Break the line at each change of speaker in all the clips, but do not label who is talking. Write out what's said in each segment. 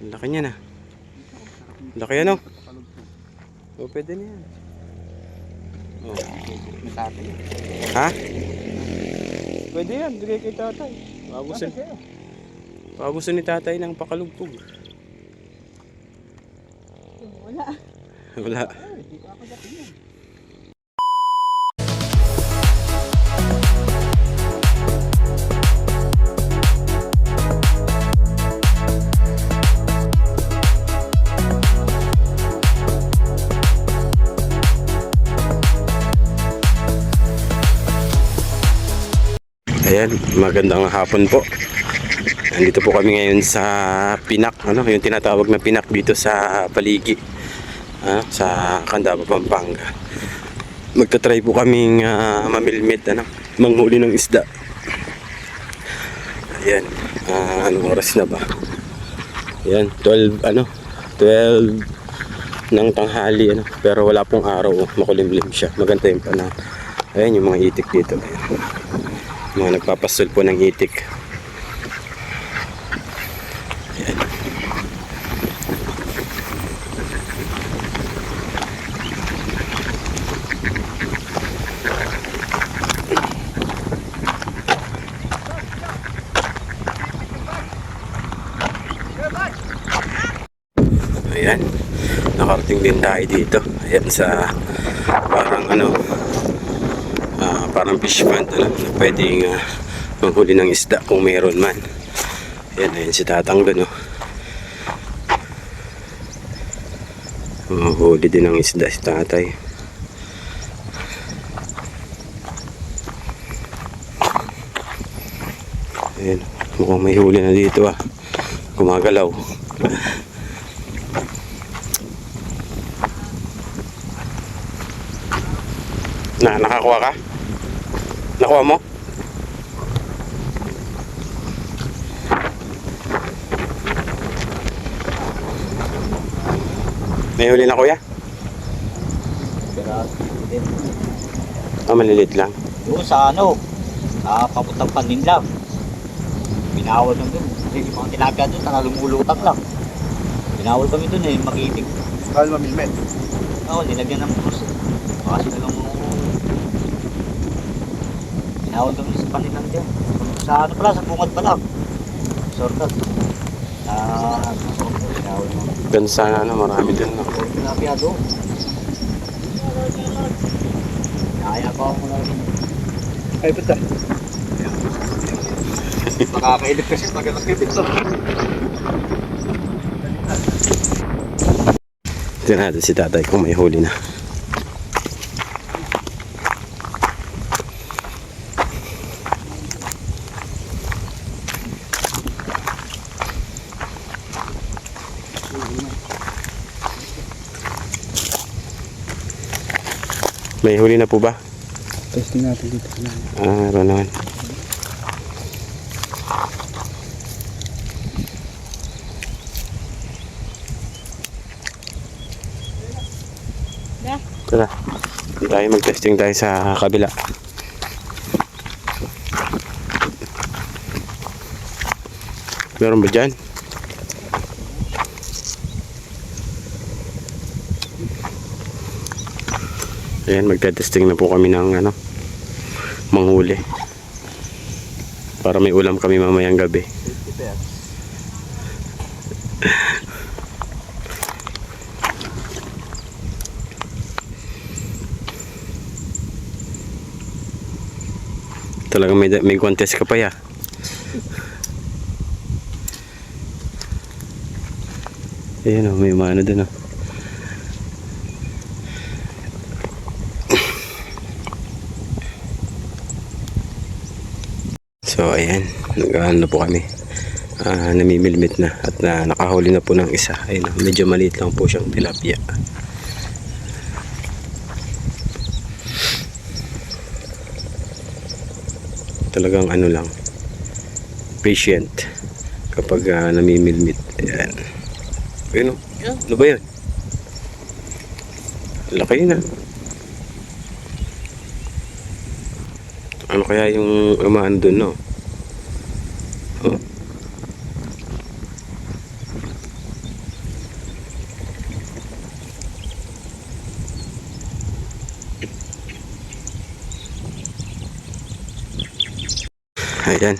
Laki niya na. Laki ano? O, pwede na yan. Oh. Ha? Pwede yan, bigay kay tatay. Pagusto ni tatay ng pakalugtog.
Wala.
Wala. Ayan, magandang hapon po. Nandito po kami ngayon sa Pinak, yung tinatawag na Pinak dito sa Paligi, sa Candaba, Pampanga. Magta-try po kaming mamilmit, manghuli ng isda. Ayan, anong oras na ba? Ayan, 12 ng tanghali, pero wala pong araw, makulimlim siya. Maganda yung panahon. Ayan yung mga itik dito. Ayan. Mga nagpapasol po ng itik. Ayan. Ayan. Nakarating din tayo dito. Ayan sa parang parang fish pond, na pwedeng manghuli ng isda kung meron man. Ayan si tatang doon, manghuli din ng isda si tatay. Ayan, mukhang may huli na dito, gumagalaw. Nakakuha ka? Nakuha mo? May huli na, kuya? Malilit lang.
Doon sa papuntang Panin lang. Binawal lang doon. Yung mga tilapia doon, lumulutang lang. Binawal kami doon magiitig.
Kala mamilmet.
Oo, nilagyan ng puso. Kasi na lang binawal kami sa Panin lang dyan. Sa sa bungad pa lang. Shortcut. Binawal mo.
Gansa na, marami din,
Tilapia doon. Kaya pa ako na rin.
Ay, punta.
Makakailip kasi magkakakipit to.
Tignan natin si tatay kung may huli na. May huli na po ba?
Testing natin dito.
Meron naman. Tara, tayo mag-testing tayo sa kabila. Meron ba dyan? Ayan, magte-testing na po kami ng manghuli para may ulam kami mamayang gabi. Talagang may contest ka pa, ya. Ayan, may mano dun, So ayan, nag-ano na po kami, namimilmit na at nakahuli na po ng isa. Ayun, medyo maliit lang po siyang tilapia. Talagang lang, patient kapag namimilmit. Ayan. Ayun, ano ba yun? Laki na. Ano kaya yung umaan dun, no? Oh. Ayan.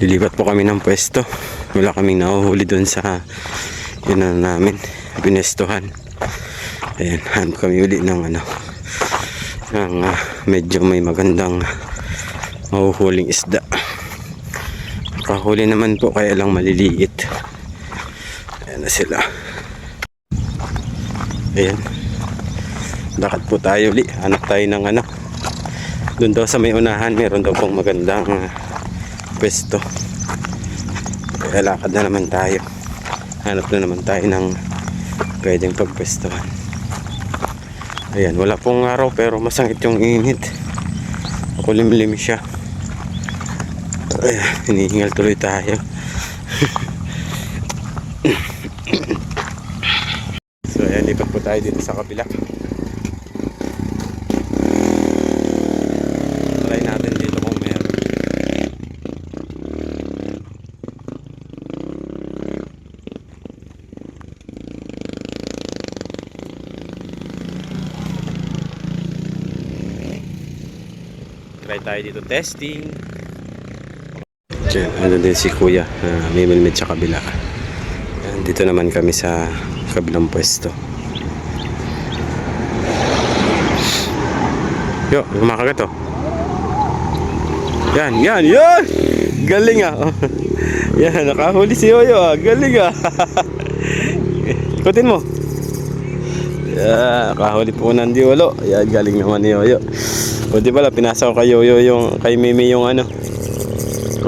Lilipat po kami ng pwesto. Wala kaming nahuhuli doon sa yun na namin. Pinestuhan. Ayan. Hanap kami uli ng ano. Ng medyo may magandang mahuhuling isda. Kahuli naman po kaya lang maliliit. Ayan na sila. Ayan. Lakad po tayo uli. Hanap tayo ng ano. Doon daw sa may unahan, meron daw pong magandang pwesto. Kaya lakad na naman tayo. Hanap na naman tayo ng pwedeng pagpwestohan. Ayan, wala pong araw pero masangit yung init. Makulimlim siya. Ayan, hinihingal tuloy tayo. So ayan, lipat po tayo dito sa kabila. Try natin dito kung meron. Try tayo dito testing. Diyan, ano din si kuya, may milmit sa kabila. Ayan, dito naman kami sa kabilang pwesto. Yo, kumakagat oh. Yan. Galing ah. Oh. Yan, nakahuli si Yoyo ah. Galing ah. Ikutin mo. Yan, nakahuli po ng Diolo. Yan, galing naman ni Yoyo. O di ba, pinasa ko kay Yoyo yung, kay Mimi yung ano.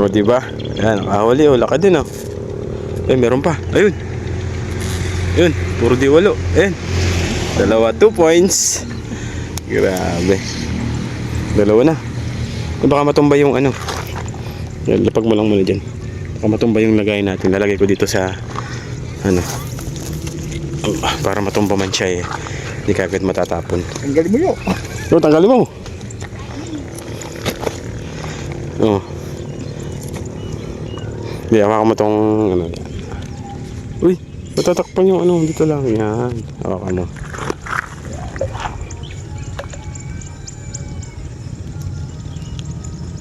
O di ba? Yan, nakahuli oh. Laka din oh. Eh, meron pa. Ayun. Yun, puro Diolo. Ayan. Dalawa, 2 points. Grabe. Dalawa na. Baka matumba yung ano. Lapag mo lang muna dyan. Baka matumba yung lagay natin. Lalagay ko dito sa ano. Para matumba man siya eh. Hindi ka agad matatapon.
Tanggalin mo yun.
Tanggalin mo. Oh. Hindi, hawakan mo tong ano. Uy, matatakpan yung ano. Dito lang. Yan. Hawakan mo.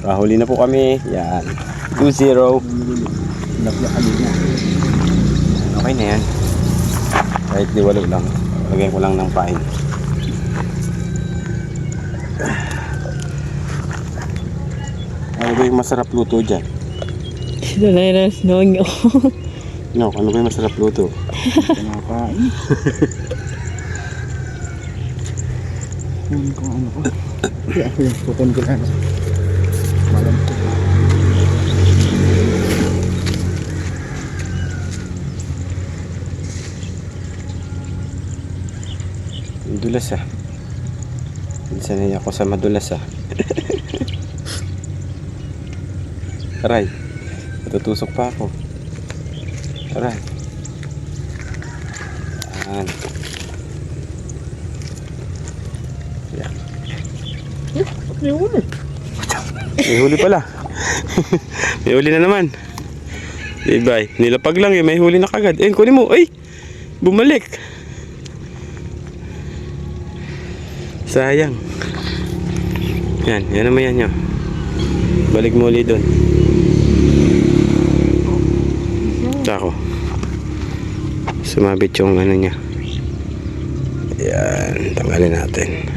Huli na po kami. Yan. 2-0. Okay na yan. Kahit di walo lang. Lagyan ko lang ng pain. Ano ba yung masarap luto dyan?
Sinalayas noon yun.
No, ano ba yung masarap luto?
Pinakain. Kunin ko ano ko. Kaya ako yung kukunin ko lang. Malam ko.
Madulas ah. Sanay ako sa madulas ah. Aray. Matutusok pa ako. Aray. Yan. Yan.
May huli.
May huli pala. May huli na naman. Diba? Nilapag lang eh. May huli na kagad. Eh, kunin mo. Ay! Bumalik. Sayang. Yan. Yan naman yan. Balik mo ulit doon. Tako. Sumabit yung ano niya. Yan. Tanggalin natin.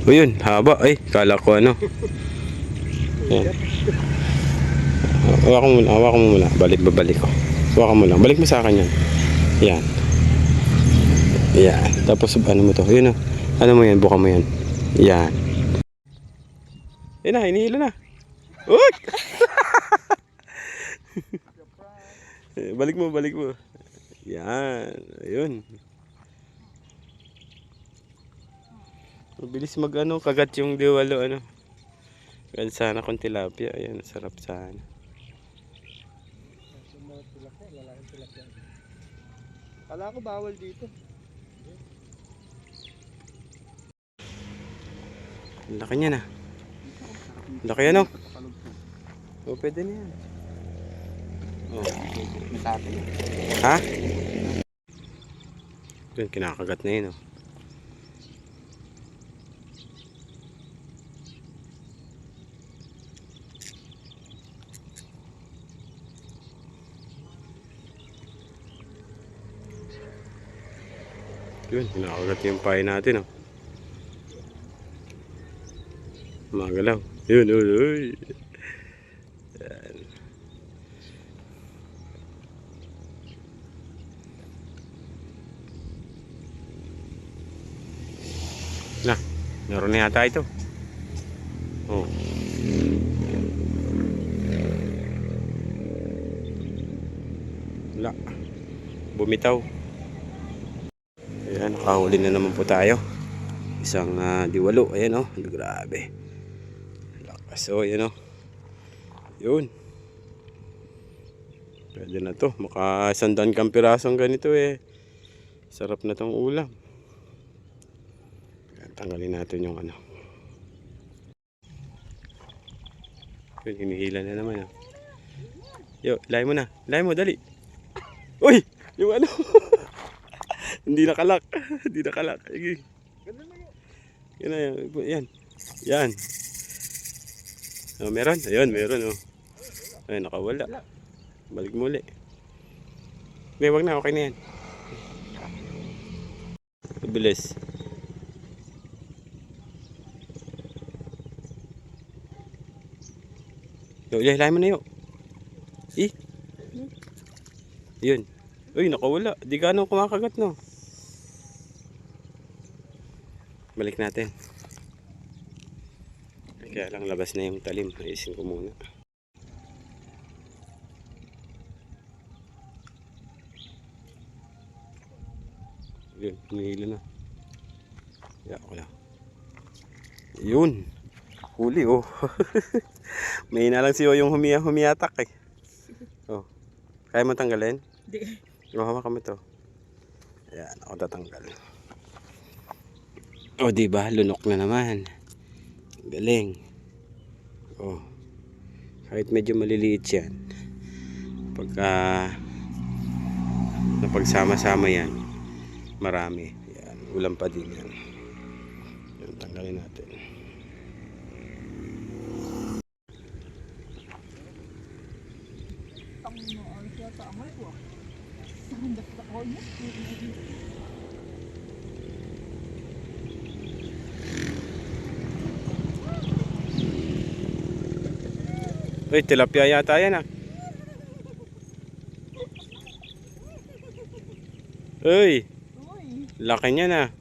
O yun. Haba. Ay. Kala ko ano. Yan. Hawakan mo muna. Babalik ko. Hawakan mo lang. Balik mo sa akin yan. Yan. Yan. Tapos ano mo to? Yun o. Ano mo yan? Buka mo yan. Yan. Yan na. Hinihila na. Uy! Balik mo. Yan. Ayun. Mabilis mag ano. Kagat yung diwalo ano. Kaya sana kung tilapia. Ayan, sarap sana.
Kala ko bawal dito.
Laki niya na. Laki ano? O, pwede na yan. Oh. Ha? Yun, kinakagat na yun oh. Yun, hinakagat yung pahay natin, oh. Magalaw. Yun, uy, uy. Yan. Na, meron na yata ito. Oh. Wala. Bumitaw. Ayan, nakahuli na naman po tayo. Isang diwalo. Ayan, oh. Grabe. Lakas, oh. Ayan, oh. Yun. Pwede na to. Maka 100 kang pirasong ganito, eh. Sarap na tong ulam. Ayan, tanggalin natin yung ano. Yun, hinihila na naman, oh. Yo, ilay mo na. Ilay mo, dali. Uy! Yung ano. Hindi nakalak. Hindi nakalak. Yan na yan. Yan. Yan. Oh, meron. Ayun, meron, oh. Ay, nakawala. Balik muli. Hindi, wag na. Okay na yan. Bilis. Yo, ilahin mo na yun. Yun. Uy, nakawala. Di ka ano kumakagat, no? Balik natin. Kaya lang labas na yung talim. Ayusin ko muna. Yun, hinihila na. Kaya ako lang. Yun. Huli, oh. May na lang siyo yung humiyatak, eh. Oh. Kaya mo tanggalin?
Hindi.
Hawakan mo to. Ayan, ako tatanggal. O, diba? Lunok na naman. Galing. O. Kahit medyo maliliit yan. Pagka napagsama-sama yan, marami. Ayan, ulam pa din yan. Ayan, tanggalin natin. Uy, tilapia yata yan, ah. Uy, laki niya na.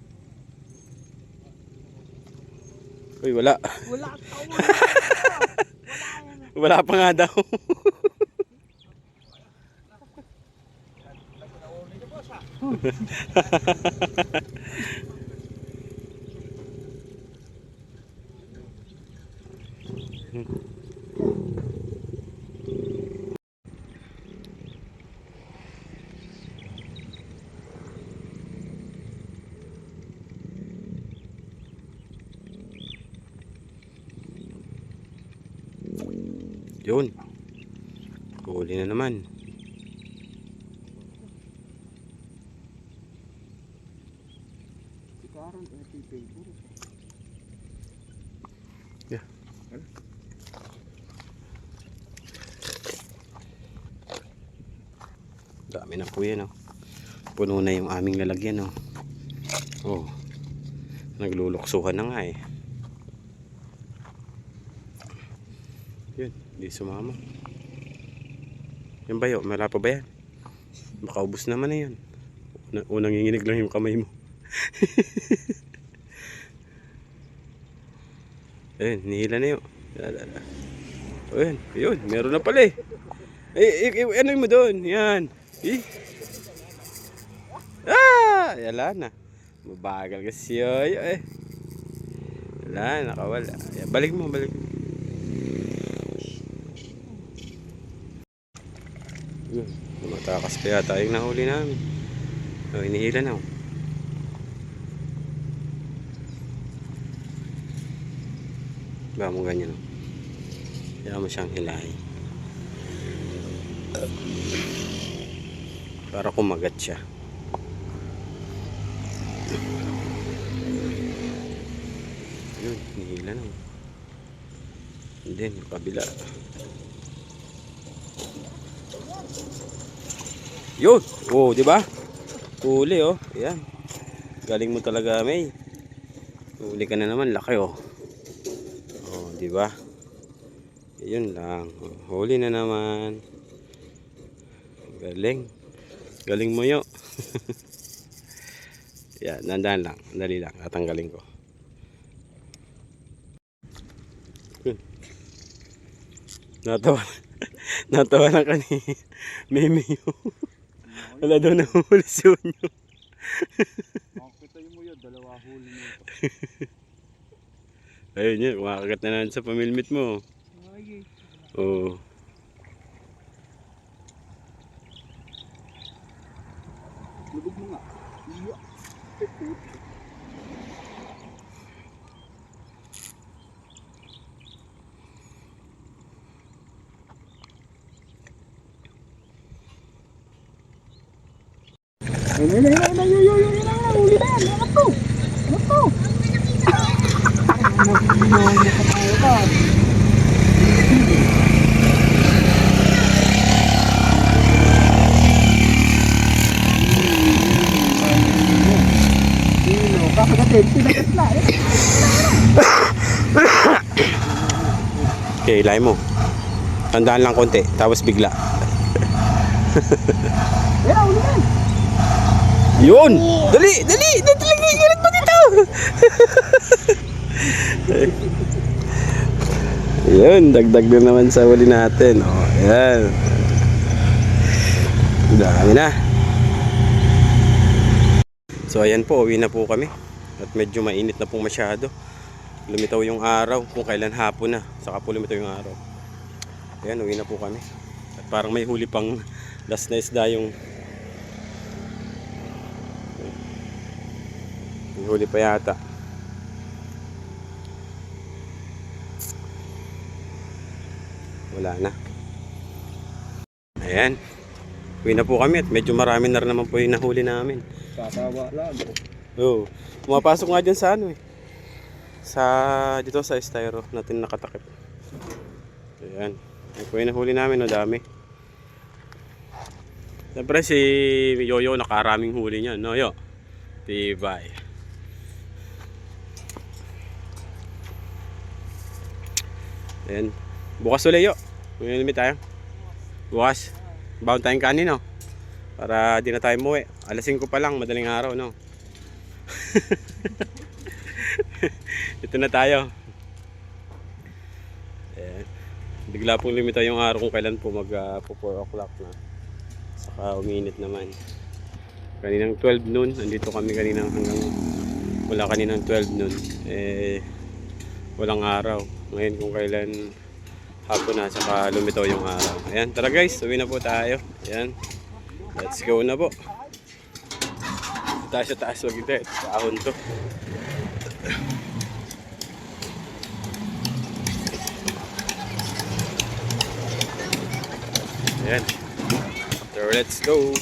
Uy, wala.
Wala.
Wala pa nga daw. Yun. Huli na naman. Yeah. Dami na po yan, oh. Puno na yung aming lalagyan, oh. Oh. Nagluluksuhan na nga, eh. Yun, di sumama. Yan ba yun? Mala pa ba yan? Baka ubos naman na yan. Unang nginginig lang yung kamay mo. Ayun, nihila na yun. Ayun, yun, meron na pala, eh. Ano mo doon? Yan. Yala na. Mabagal kasi yun, eh. Wala, nakawala. Balik mo, balik. Tumatakas pa yata yung nahuli namin. Oh, inihila na, oh. Ba mo ganyan, oh. Kaya mo siyang hilahin para kumagat siya. Yun, inihila na, oh. And then yung kabila. Yun. Oh, di ba? Huli, oh. Ayan. Galing mo talaga, May. Huli ka na naman, laki oh. Oh, di ba? Yun lang. Oh, huli na naman. Galing. Galing mo yo. Yan, dandan lang. Dali lang. Tatanggalin ko. Natawa. Natawa na kanina. Meme yun. Wala daw na huli si Unyo.
Makakita mo yun, dalawa huli mo ito.
Ayun yun, kumakagat na naman sa pamilmit mo. Oo.
Lubog mo nga. Iya. Huli na yan, huli na yan, ano to? Ano to? Kakagatin, sinagat na eh.
Okay, ilay mo. Tandaan lang konti, tapos bigla.
Yan, huli na yan.
Yun! Dali! Dali! Dali! Galit mo dito! Yun, dagdag na naman sa huli natin. O, yan. Dami na. So, ayan po, uwi na po kami. At medyo mainit na po masyado. Lumitaw yung araw, kung kailan hapon na. Saka po lumitaw yung araw. Ayan, uwi na po kami. At parang may huli pang last na isda yung huli pa yata. Wala na. Ayan. Uwi na po kami at medyo marami na rin naman po yung nahuli namin.
Kakawa lang.
Oo. Pumapasok nga dyan sa ano eh. Dito sa styro natin nakatakip. Ayan. Ayan po yung nahuli namin. O dami. Siyempre si Yoyo nakaraming huli niya. No, Yo? Tibay. Ayan. Bukas ulit yo. Limit tayo. Bukas. Bound tayong kanin no. Para di na tayo muwi. Alas 5 pa lang. Madaling araw no. Ito na tayo. Ayan. Bigla pong limita yung araw kung kailan po mag 4 o'clock na. Saka uminit naman. Kaninang 12 noon. Nandito kami kaninang hanggang wala kaninang 12 noon. Walang araw. Ngayon kung kailan hapon na saka lumitaw yung araw. Ayan, tara guys, uwi na po tayo. Ayan. Let's go na po. Taas sa taas, wag ito. Ahon to. Ayan. So let's go.